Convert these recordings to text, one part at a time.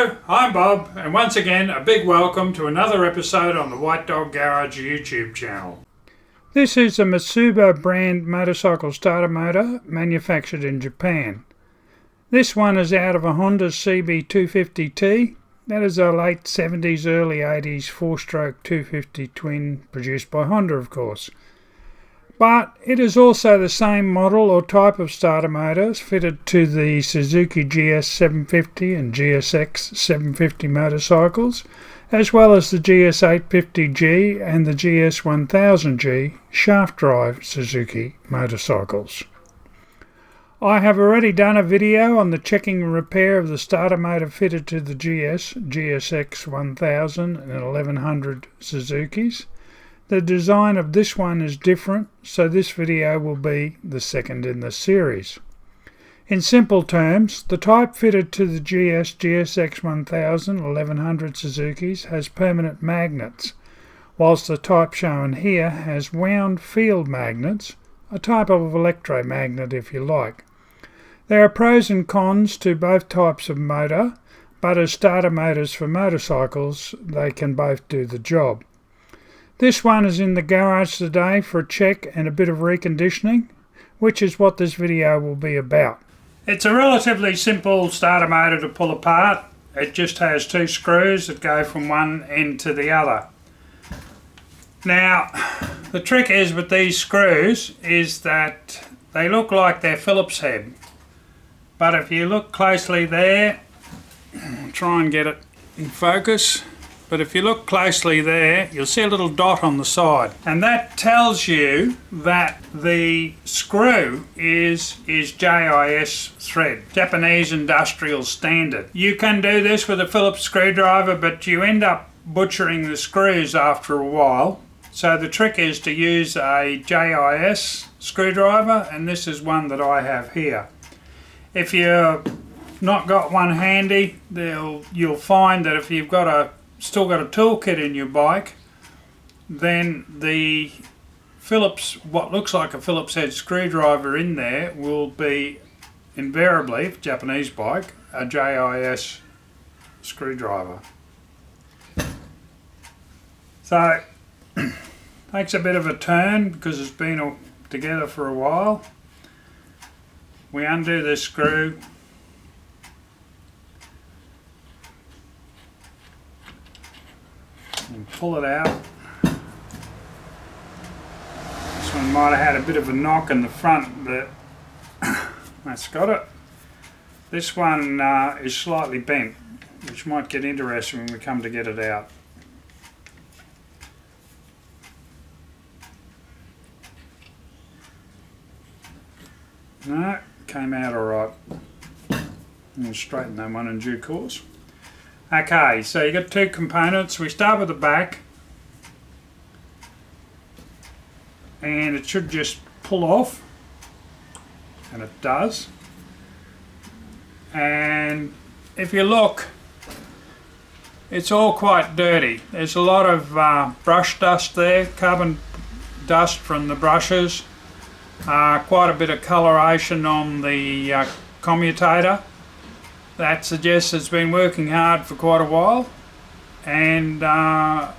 Hello, I'm Bob, and once again a big welcome to another episode on the White Dog Garage YouTube channel. This is a Mitsubishi brand motorcycle starter motor manufactured in Japan. This one is out of a Honda CB250T. That is a late 70s, early 80s 4-stroke 250 twin produced by Honda, of course. But it is also the same model or type of starter motors fitted to the Suzuki GS 750 and GSX 750 motorcycles, as well as the GS 850G and the GS 1000G shaft drive Suzuki motorcycles. I have already done a video on the checking and repair of the starter motor fitted to the GSX 1000 and 1100 Suzukis. The design of this one is different, so this video will be the second in the series. In simple terms, the type fitted to the GSX 1000 1100 Suzukis has permanent magnets, whilst the type shown here has wound field magnets, a type of electromagnet if you like. There are pros and cons to both types of motor, but as starter motors for motorcycles, they can both do the job. This one is in the garage today for a check and a bit of reconditioning, which is what this video will be about. It's a relatively simple starter motor to pull apart. It just has two screws that go from one end to the other. Now, the trick is with these screws is that they look like they're Phillips head. But if you look closely there, I'll try and get it in focus. But if you look closely there, you'll see a little dot on the side. And that tells you that the screw is JIS thread, Japanese Industrial Standard. You can do this with a Phillips screwdriver, but you end up butchering the screws after a while. So the trick is to use a JIS screwdriver, and this is one that I have here. If you've not got one handy, you'll find that if you've still got a toolkit in your bike, then the Phillips, what looks like a Phillips head screwdriver in there, will be invariably, if Japanese bike, a JIS screwdriver. So, takes a bit of a turn because it's been together for a while. We undo this screw. And pull it out. This one might have had a bit of a knock in the front, but that's got it. This one is slightly bent, which might get interesting when we come to get it out. No, came out alright. We'll straighten that one in due course. Okay, so you've got two components. We start with the back, and it should just pull off, and it does. And if you look, it's all quite dirty. There's a lot of brush dust there, carbon dust from the brushes, quite a bit of coloration on the commutator. That suggests it's been working hard for quite a while, and might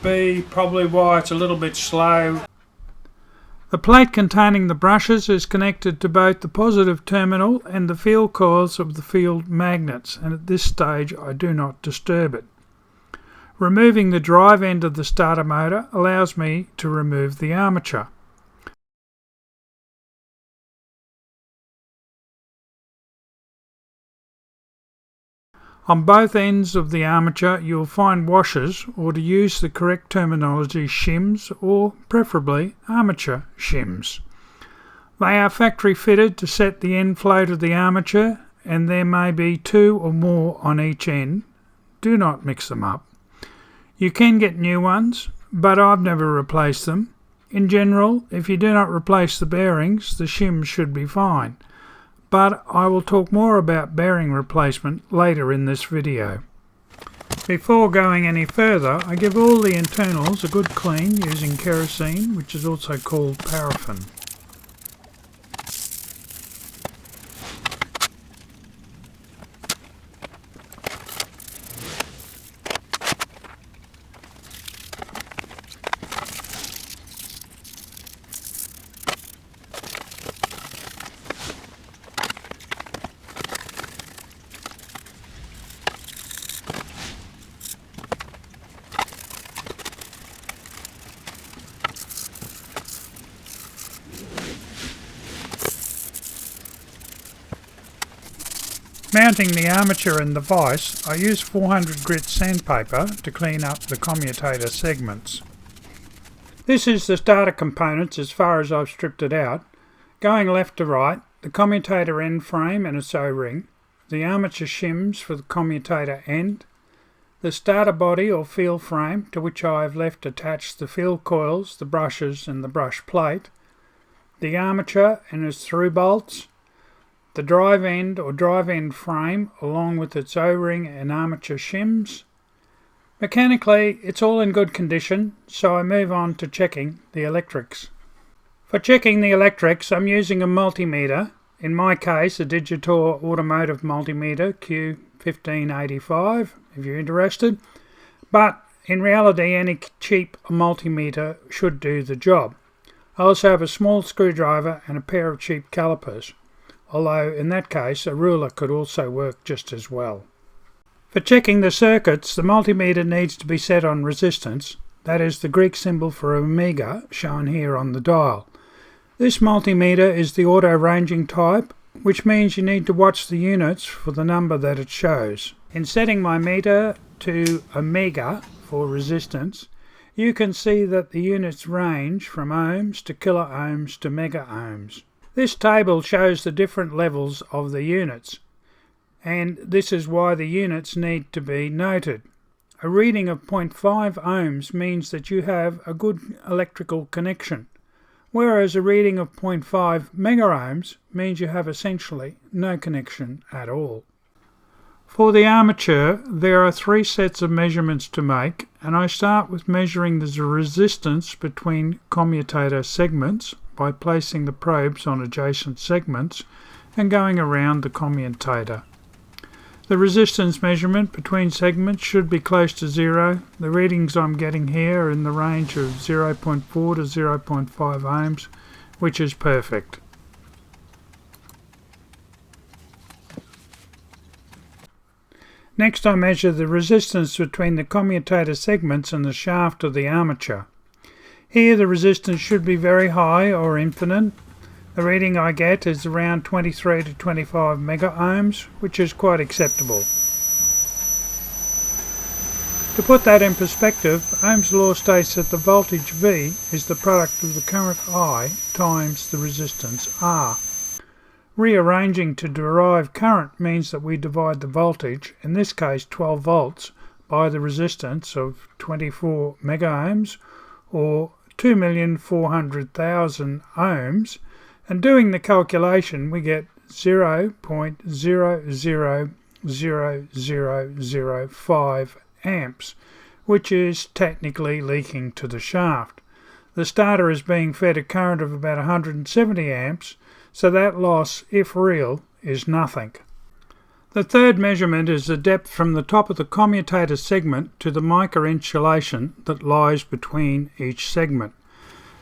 be probably why it's a little bit slow. The plate containing the brushes is connected to both the positive terminal and the field coils of the field magnets, and at this stage I do not disturb it. Removing the drive end of the starter motor allows me to remove the armature. On both ends of the armature you'll find washers, or to use the correct terminology, shims, or preferably armature shims. They are factory fitted to set the end float of the armature, and there may be two or more on each end. Do not mix them up. You can get new ones, but I've never replaced them. In general, if you do not replace the bearings, the shims should be fine. But I will talk more about bearing replacement later in this video. Before going any further, I give all the internals a good clean using kerosene, which is also called paraffin. Mounting the armature and the vise, I use 400 grit sandpaper to clean up the commutator segments. This is the starter components as far as I've stripped it out. Going left to right, the commutator end frame and its O-ring, the armature shims for the commutator end, the starter body or field frame to which I have left attached the field coils, the brushes and the brush plate, the armature and its through bolts, the drive end or drive end frame along with its O-ring and armature shims. Mechanically it's all in good condition, so I move on to checking the electrics. For checking the electrics I'm using a multimeter, in my case a Digitor Automotive Multimeter Q1585 if you're interested, but in reality any cheap multimeter should do the job. I also have a small screwdriver and a pair of cheap calipers, although in that case a ruler could also work just as well. For checking the circuits, the multimeter needs to be set on resistance, that is the Greek symbol for Omega shown here on the dial. This multimeter is the auto ranging type, which means you need to watch the units for the number that it shows. In setting my meter to Omega for resistance, you can see that the units range from ohms to kilo ohms to mega ohms. This table shows the different levels of the units, and this is why the units need to be noted. A reading of 0.5 ohms means that you have a good electrical connection, whereas a reading of 0.5 mega ohms means you have essentially no connection at all. For the armature, there are 3 sets of measurements to make, and I start with measuring the resistance between commutator segments by placing the probes on adjacent segments and going around the commutator. The resistance measurement between segments should be close to 0. The readings I'm getting here are in the range of 0.4 to 0.5 ohms, which is perfect. Next I measure the resistance between the commutator segments and the shaft of the armature. Here the resistance should be very high or infinite. The reading I get is around 23 to 25 mega ohms, which is quite acceptable. To put that in perspective, Ohm's law states that the voltage V is the product of the current I times the resistance R. Rearranging to derive current means that we divide the voltage, in this case 12 volts, by the resistance of 24 mega ohms or 2,400,000 ohms, and doing the calculation we get 0.000005 amps, which is technically leaking to the shaft. The starter is being fed a current of about 170 amps, so that loss, if real, is nothing. The third measurement is the depth from the top of the commutator segment to the mica insulation that lies between each segment.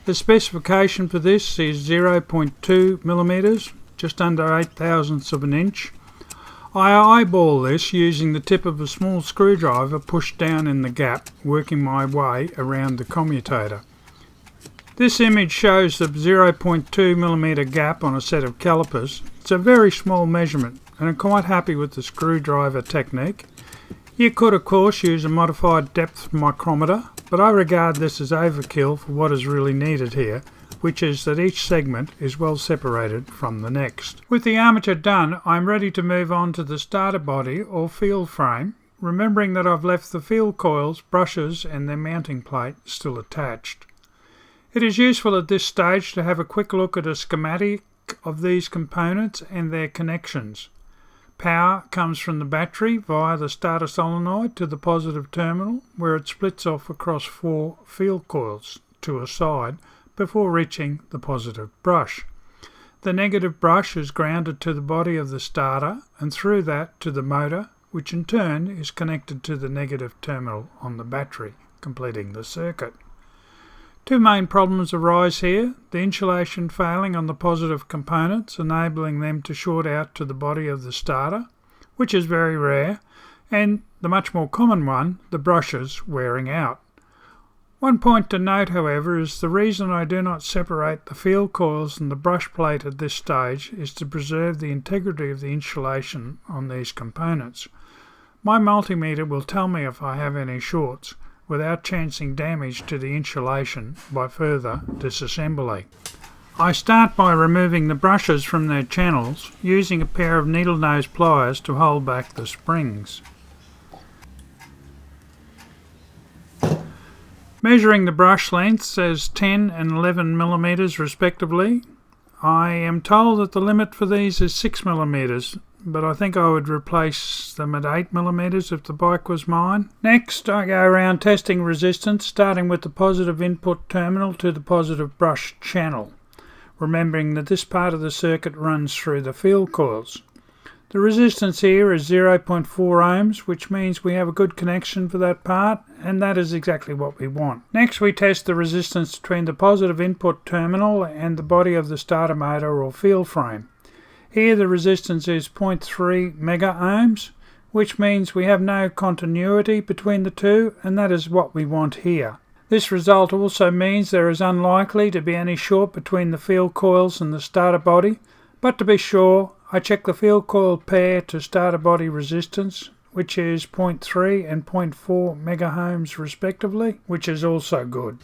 The specification for this is 0.2 millimeters, just under 0.08 of an inch. I eyeball this using the tip of a small screwdriver pushed down in the gap, working my way around the commutator. This image shows the 0.2 millimeter gap on a set of calipers. It's a very small measurement and I'm quite happy with the screwdriver technique. You could of course use a modified depth micrometer, but I regard this as overkill for what is really needed here, which is that each segment is well separated from the next. With the armature done, I'm ready to move on to the starter body or field frame, remembering that I've left the field coils, brushes and their mounting plate still attached. It is useful at this stage to have a quick look at a schematic of these components and their connections. Power comes from the battery via the starter solenoid to the positive terminal, where it splits off across 4 field coils to a side before reaching the positive brush. The negative brush is grounded to the body of the starter and through that to the motor, which in turn is connected to the negative terminal on the battery, completing the circuit. 2 main problems arise here: the insulation failing on the positive components, enabling them to short out to the body of the starter, which is very rare, and the much more common one, the brushes wearing out. One point to note, however, is the reason I do not separate the field coils and the brush plate at this stage is to preserve the integrity of the insulation on these components. My multimeter will tell me if I have any shorts without chancing damage to the insulation by further disassembly. I start by removing the brushes from their channels using a pair of needle nose pliers to hold back the springs. Measuring the brush lengths as 10 and 11 millimeters respectively. I am told that the limit for these is 6 millimeters, but I think I would replace them at 8 millimeters if the bike was mine. Next, I go around testing resistance, starting with the positive input terminal to the positive brush channel, remembering that this part of the circuit runs through the field coils. The resistance here is 0.4 ohms, which means we have a good connection for that part, and that is exactly what we want. Next, we test the resistance between the positive input terminal and the body of the starter motor or field frame. Here the resistance is 0.3 mega ohms, which means we have no continuity between the two, and that is what we want here. This result also means there is unlikely to be any short between the field coils and the starter body, but to be sure, I check the field coil pair to starter body resistance, which is 0.3 and 0.4 megaohms respectively, which is also good.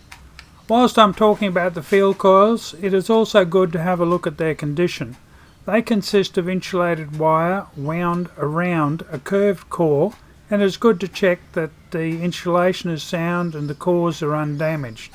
Whilst I'm talking about the field coils, it is also good to have a look at their condition. They consist of insulated wire wound around a curved core, and it's good to check that the insulation is sound and the cores are undamaged.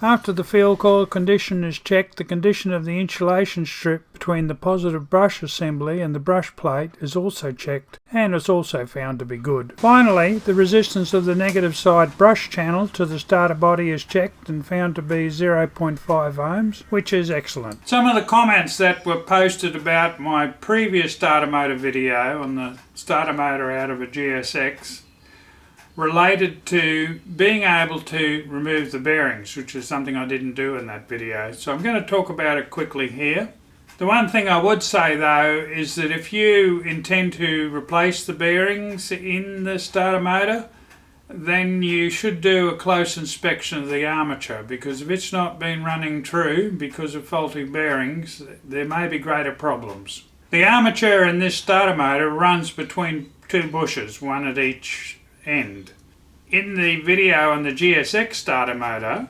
After the field coil condition is checked, the condition of the insulation strip between the positive brush assembly and the brush plate is also checked, and is also found to be good. Finally, the resistance of the negative side brush channel to the starter body is checked and found to be 0.5 ohms, which is excellent. Some of the comments that were posted about my previous starter motor video on the starter motor out of a GSX related to being able to remove the bearings, which is something I didn't do in that video. So I'm going to talk about it quickly here. The one thing I would say though is that if you intend to replace the bearings in the starter motor, then you should do a close inspection of the armature, because if it's not been running true because of faulty bearings, there may be greater problems. The armature in this starter motor runs between two bushes, one at each end. In the video on the GSX starter motor,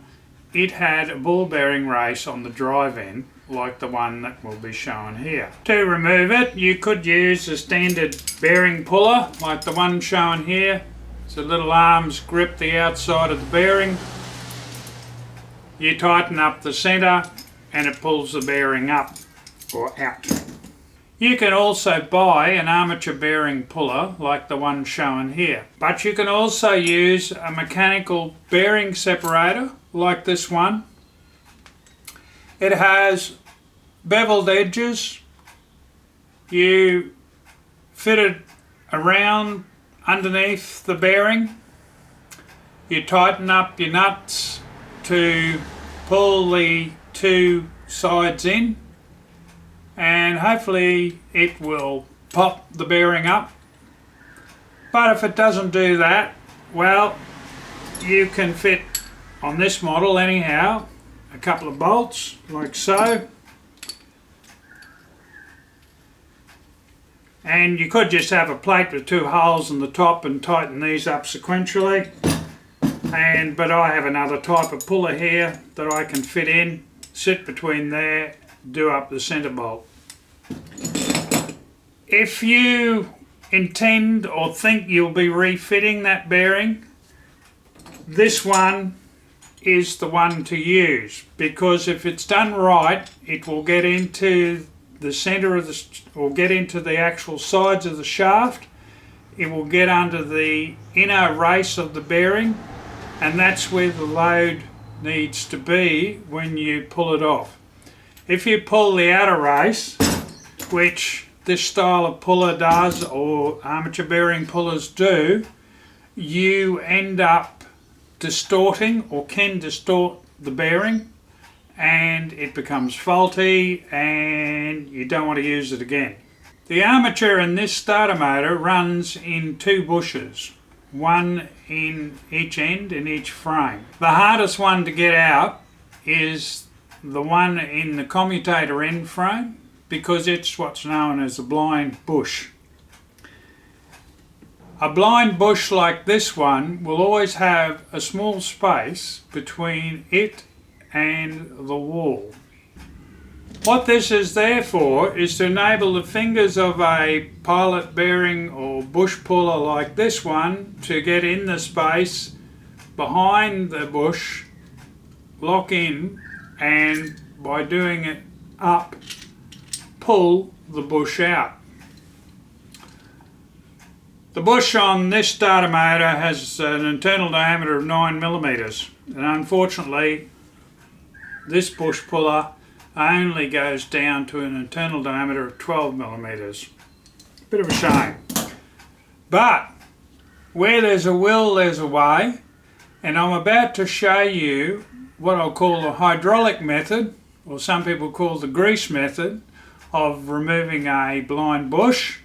it had a ball bearing race on the drive end, like the one that will be shown here. To remove it, you could use a standard bearing puller, like the one shown here. So little arms grip the outside of the bearing. You tighten up the centre and it pulls the bearing up or out. You can also buy an armature bearing puller like the one shown here, but you can also use a mechanical bearing separator like this one. It has beveled edges. You fit it around underneath the bearing. You tighten up your nuts to pull the two sides in, and hopefully it will pop the bearing up. But if it doesn't do that, well, you can fit on this model anyhow a couple of bolts like so, and you could just have a plate with two holes in the top and tighten these up sequentially. But I have another type of puller here that I can fit in, sit between there, do up the centre bolt. If you intend or think you'll be refitting that bearing, this one is the one to use, because if it's done right, it will get into the centre of the, or get into the actual sides of the shaft. It will get under the inner race of the bearing, and that's where the load needs to be when you pull it off. If you pull the outer race, which this style of puller does, or armature bearing pullers do, you end up distorting, or can distort, the bearing, and it becomes faulty and you don't want to use it again. The armature in this starter motor runs in two bushes, one in each end, in each frame. The hardest one to get out is the one in the commutator end frame, because it's what's known as a blind bush. A blind bush like this one will always have a small space between it and the wall. What this is there for is to enable the fingers of a pilot bearing or bush puller like this one to get in the space behind the bush, lock in, and by doing it up, pull the bush out. The bush on this starter motor has an internal diameter of 9 millimeters, and unfortunately this bush puller only goes down to an internal diameter of 12 millimeters. Bit of a shame. But where there's a will, there's a way, and I'm about to show you what I'll call the hydraulic method, or some people call the grease method, of removing a blind bush.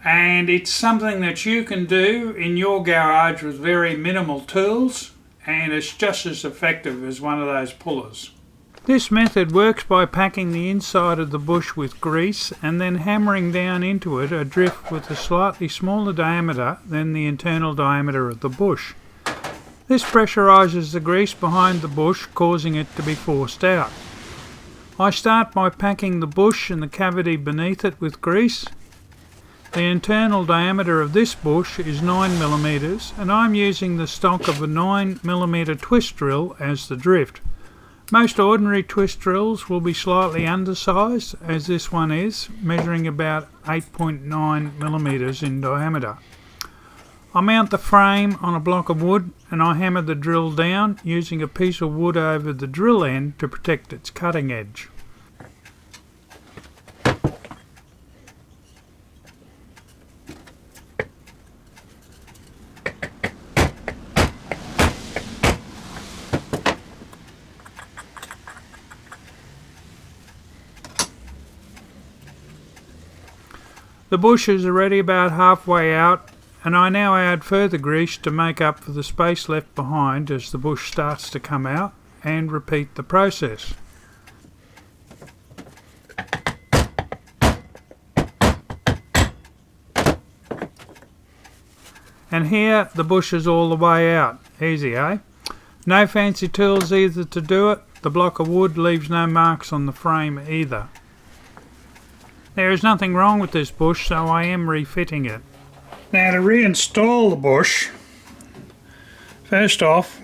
And it's something that you can do in your garage with very minimal tools, and it's just as effective as one of those pullers. This method works by packing the inside of the bush with grease and then hammering down into it a drift with a slightly smaller diameter than the internal diameter of the bush. This pressurises the grease behind the bush, causing it to be forced out. I start by packing the bush and the cavity beneath it with grease. The internal diameter of this bush is 9 millimeters, and I'm using the stock of a 9 millimeter twist drill as the drift. Most ordinary twist drills will be slightly undersized, as this one is, measuring about 8.9 millimeters in diameter. I mount the frame on a block of wood and I hammer the drill down using a piece of wood over the drill end to protect its cutting edge. The bush is already about halfway out, and I now add further grease to make up for the space left behind as the bush starts to come out, and repeat the process. And here the bush is all the way out. Easy, eh? No fancy tools either to do it. The block of wood leaves no marks on the frame either. There is nothing wrong with this bush, so I am refitting it. Now, to reinstall the bush, first off,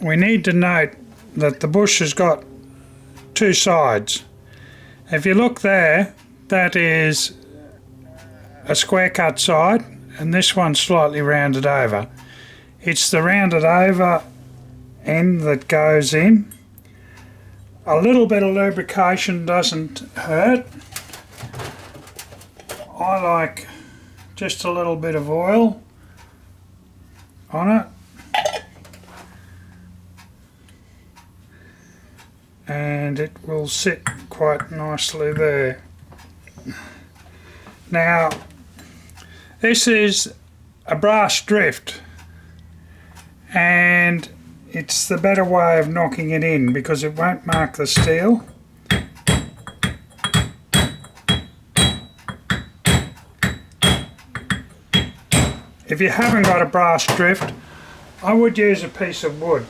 we need to note that the bush has got two sides. If you look there, that is a square cut side, and this one's slightly rounded over. It's the rounded over end that goes in. A little bit of lubrication doesn't hurt. I like just a little bit of oil on it, and it will sit quite nicely there. Now, this is a brass drift, and it's the better way of knocking it in because it won't mark the steel. If you haven't got a brass drift, I would use a piece of wood.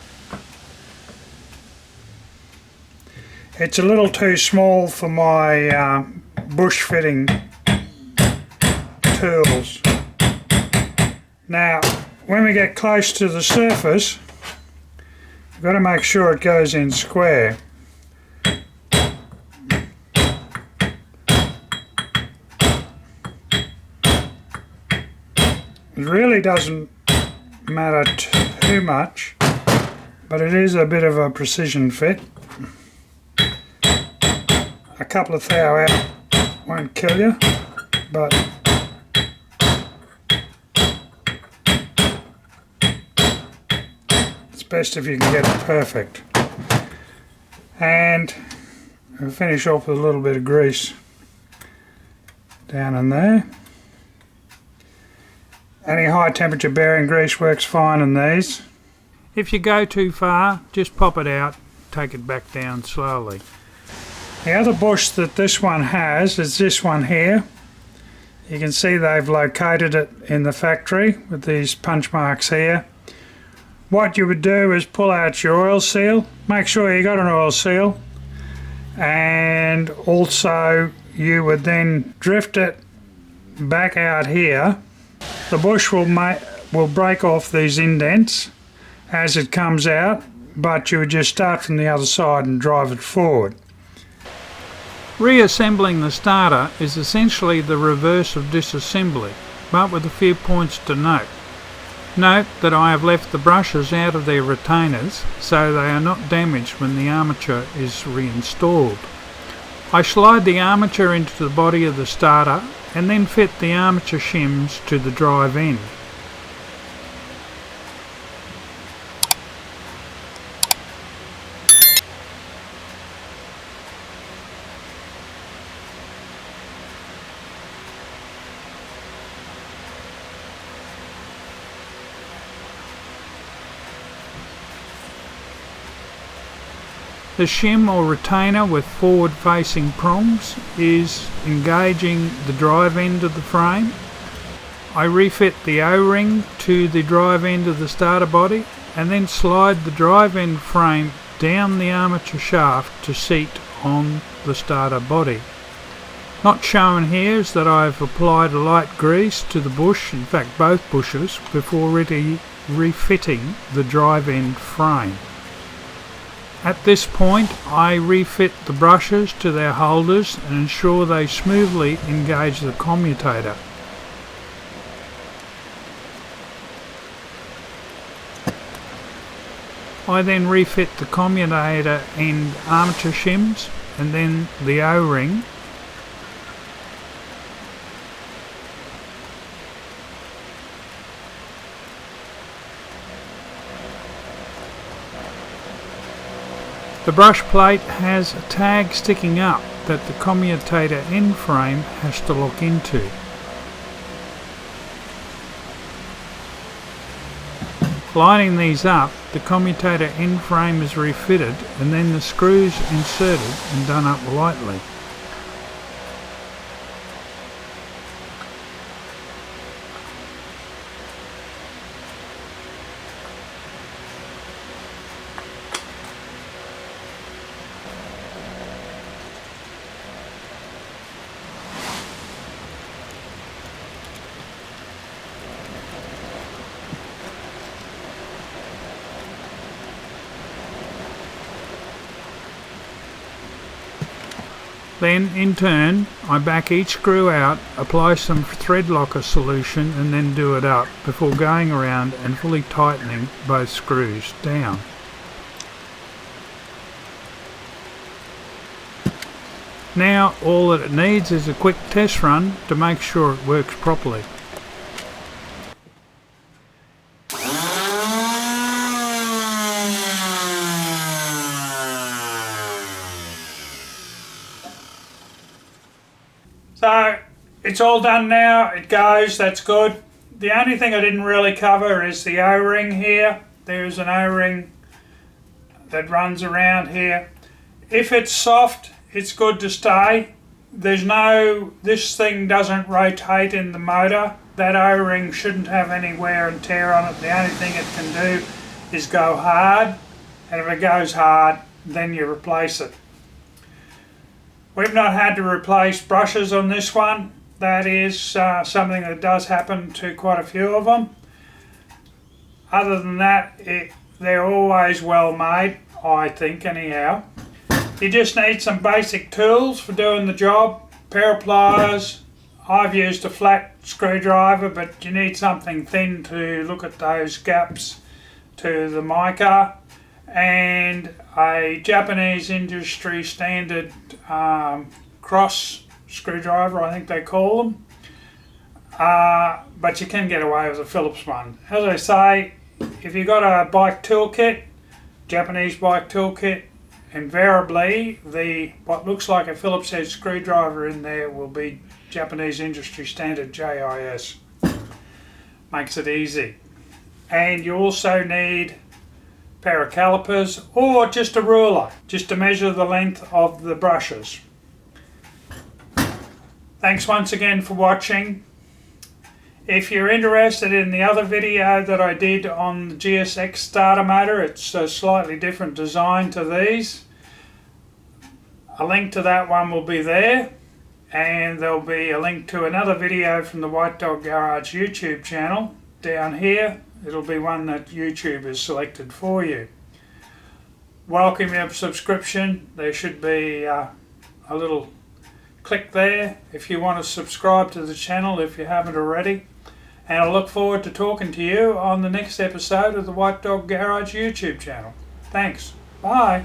It's a little too small for my bush fitting tools. Now, when we get close to the surface, you've got to make sure it goes in square. It really doesn't matter too much, but it is a bit of a precision fit. A couple of thou out won't kill you, but it's best if you can get it perfect. And we'll finish off with a little bit of grease down in there. Any high temperature bearing grease works fine in these. If you go too far, just pop it out, take it back down slowly. The other bush that this one has is this one here. You can see they've located it in the factory with these punch marks here. What you would do is pull out your oil seal, make sure you got an oil seal, and also you would then drift it back out here. The bush will break off these indents as it comes out, but you would just start from the other side and drive it forward. Reassembling the starter is essentially the reverse of disassembly, but with a few points to note. Note that I have left the brushes out of their retainers so they are not damaged when the armature is reinstalled. I slide the armature into the body of the starter and then fit the armature shims to the drive end. The shim or retainer with forward facing prongs is engaging the drive end of the frame. I refit the O-ring to the drive end of the starter body and then slide the drive end frame down the armature shaft to seat on the starter body. Not shown here is that I've applied a light grease to the bush, in fact both bushes, before refitting the drive end frame. At this point I refit the brushes to their holders and ensure they smoothly engage the commutator. I then refit the commutator and armature shims and then the O-ring. The brush plate has a tag sticking up that the commutator end frame has to lock into. Lining these up, the commutator end frame is refitted and then the screws inserted and done up lightly. Then, in turn, I back each screw out, apply some thread locker solution and then do it up before going around and fully tightening both screws down. Now all that it needs is a quick test run to make sure it works properly. So it's all done now, it goes, that's good. The only thing I didn't really cover is the O-ring here. There's an O-ring that runs around here. If it's soft, it's good to stay. This thing doesn't rotate in the motor. That O-ring shouldn't have any wear and tear on it. The only thing it can do is go hard, and if it goes hard, then you replace it. We've not had to replace brushes on this one. That is something that does happen to quite a few of them. Other than that, they're always well made, I think anyhow. You just need some basic tools for doing the job. Pair of pliers. I've used a flat screwdriver, but you need something thin to look at those gaps to the mica. And a Japanese industry standard cross screwdriver, I think they call them. But you can get away with a Phillips one. As I say, if you've got a bike toolkit, Japanese bike toolkit, invariably what looks like a Phillips head screwdriver in there will be Japanese industry standard JIS. makes it easy. And you also need a pair of calipers or just a ruler, just to measure the length of the brushes. Thanks once again for watching. If you're interested in the other video that I did on the GSX starter motor, it's a slightly different design to these. A link to that one will be there, and there'll be a link to another video from the White Dog Garage YouTube channel down here. It'll be one that YouTube has selected for you. Welcome your subscription. There should be a little click there if you want to subscribe to the channel if you haven't already. And I look forward to talking to you on the next episode of the White Dog Garage YouTube channel. Thanks. Bye.